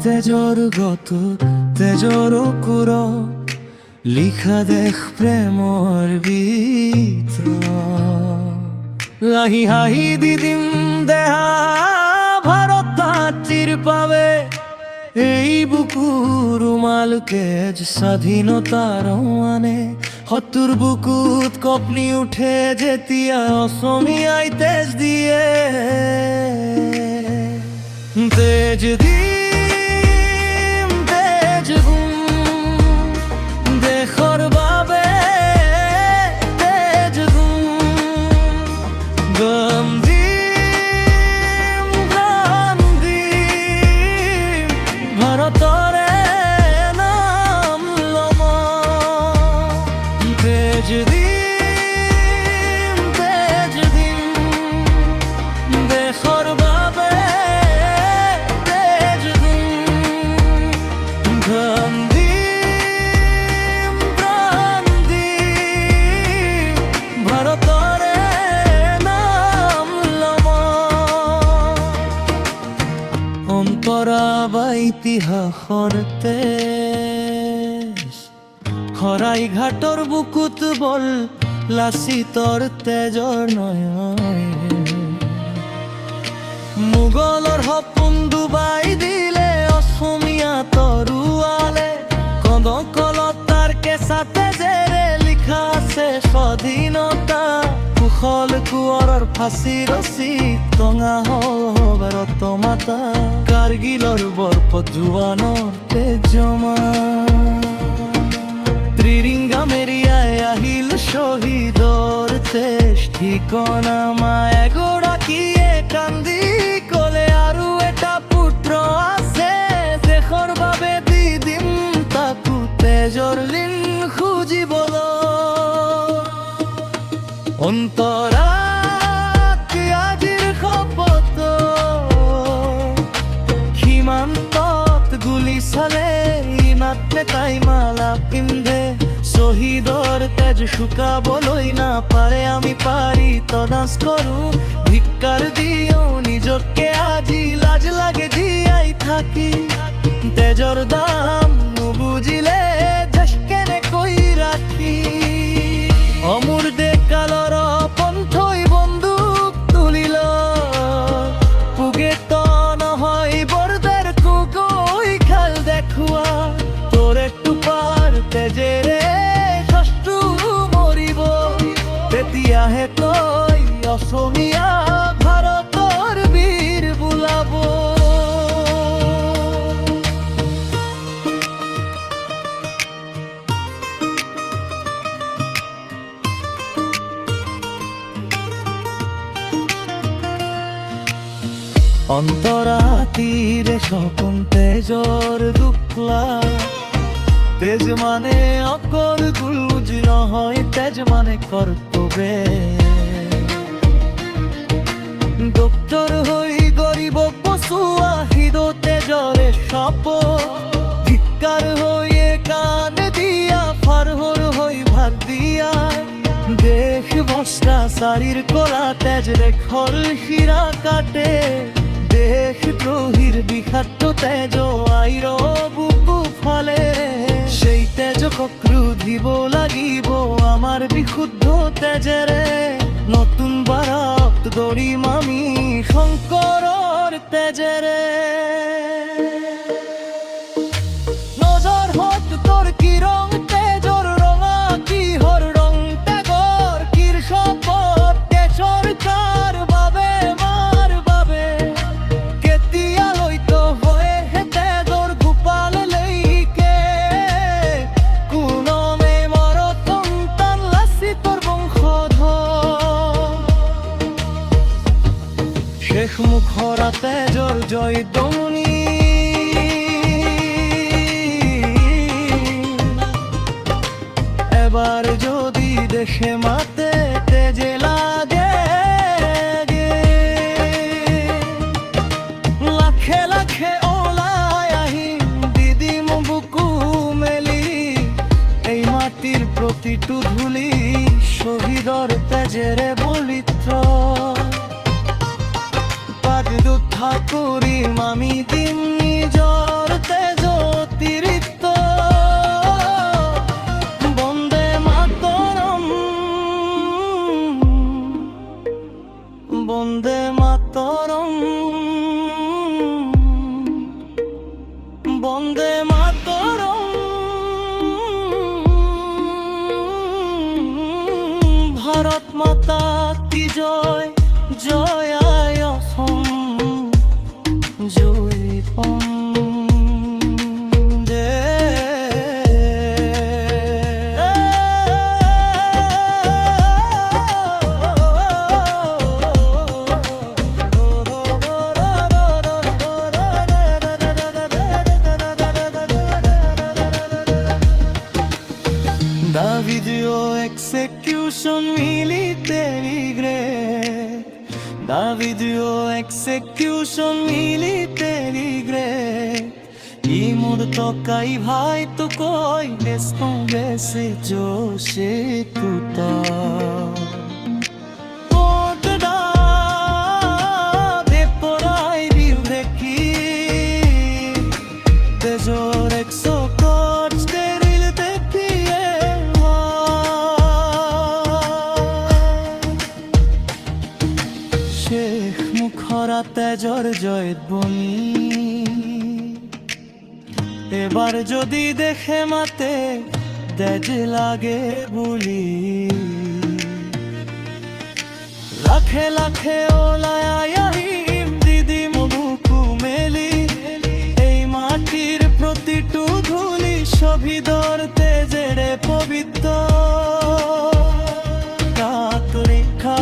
তেজর গত তেজর কুর লিখা দেখ প্রেমর ভিতর লাহি হাহি দিদিম দেহা ভারত তাচির পাবে এই বুকু রুমালকে স্বাধীনতার মানে হতুর বুকুত কপনি উঠে যেতিয়া অসমীয়াই তেজ দিয়ে তেজ দিম তেজ গুম দেশৰ বাবে তেজ গুম গম দিম গান দিম ভাৰতৰে নাম লম তেজ দিম দেশৰ বাবে ইতিহাসৰ তেজ শৰাই ঘাটৰ বুকুত বল লাচিতৰ তেজৰ নয়ন মোগলৰ সপোন ডুবাই দিলে অসমীয়া তৰুৱালে কদকলতাৰ কেঁচা তেজেৰে লিখা আছে স্বাধীনতা কুশল কোঁৱৰৰ ফাঁচি ৰচি টঙা ভাৰত মাতা কাৰ্গিলৰ বৰফত জোৱানৰ তেজমা ত্ৰিৰিংগা মেৰিয়াই আহিল শ্বহীদৰ তেজ ঠিকনা মা এগৰাকীয়ে কান্দি ক'লে আৰু এটা পুত্ৰ আছে দেশৰ বাবে দি দিম তাকো তেজৰ ঋণ খুজিবলৈ অন্তৰা চালে ইমাত্ৰে তাই মালা পিন্ধে শ্বহীদৰ তেজ শুকাবলৈ নাপাৰে আমি পাৰি তনাচ কৰো ধিক্কাৰ দিও নিজকে আজি লাজ লাগে জীয়াই থাকি তেজৰ দাম নুবুজিলে দেশ কেনেকৈ ৰাখি অমূৰ ডেকালৰ পন্থই বন্দুক তুলিল পুগেত নহয় বৰদাৰ কুকৈ খাল দেখুৱা তোৰ একটু পাৰ তেজেৰে শত্ৰু মৰিব তেতিয়াহে তই অসমীয়া ভাৰতৰ বীৰ বোলাব অন্তৰাতিৰে সপোন তেজৰ দুখলা তেজ মানে অকল গুজ নহয় তেজ মানে কৰ্তব্যে ডক্তৰ হৈ গৰিবক বচোৱা হৃদ তেজৰে সপ ধিক্কাৰ হৈয়ে কাণ দিয়া ফাৰহৰ হৈ ভাগ দিয়া দেশ ভ্ৰষ্টাচাৰীৰ কলা তেজ দেশৰ শিৰা কাটে দেশ দ্ৰোহীৰ বিষাক্ত তেজ আইৰ বুকু ফালে সেই তেজক ক্ৰোধিব লাগিব আমাৰ বিশুদ্ধ তেজেৰে নতুন ভাৰত গঢ়িম আমি শংকৰৰ তেজেৰে নজৰ হত তোৰ কি ৰং তেজৰ ৰঙা কিহৰ ৰং ত্যাগৰ কিৰ শপত দেশৰ কাৰ বাবে মাৰ বাবে কেতিয়ালৈ তো হয়ে তেজৰ গোপাল লৈকে কোনমে মৰত সন্তান লাচিতৰ বংশধৰ শেষ মুখৰা তেজৰ জয়ধ্বনি এবাৰ যদি দেশে মাতে তেজে লাগে লাখে লাখে ওলাই আহিম দিদিম বুকু মেলি এই মাটিৰ প্ৰতিটো ধূলি শ্বহীদৰ তেজেৰে বলিত্ৰ পাদ দুদ্ধা কৰিম আমি দিম নিজৰ কি জয় জয়ায় অসম জয় পম Da video execution military grade. Da video execution military grade. Imod to kai bhai to koi deston vese jo se kuta. Sheikh মুখরা তেজর জয় বনি এবার যদি দেখে মাতে তেজ লাগে বলি লাখে লাখে ওলায়াহিম দিদি মুখু মেলি এই মাটির প্রতিটু ধুলি শহীদর তেজেরে পবিত্র কাক রক্ষা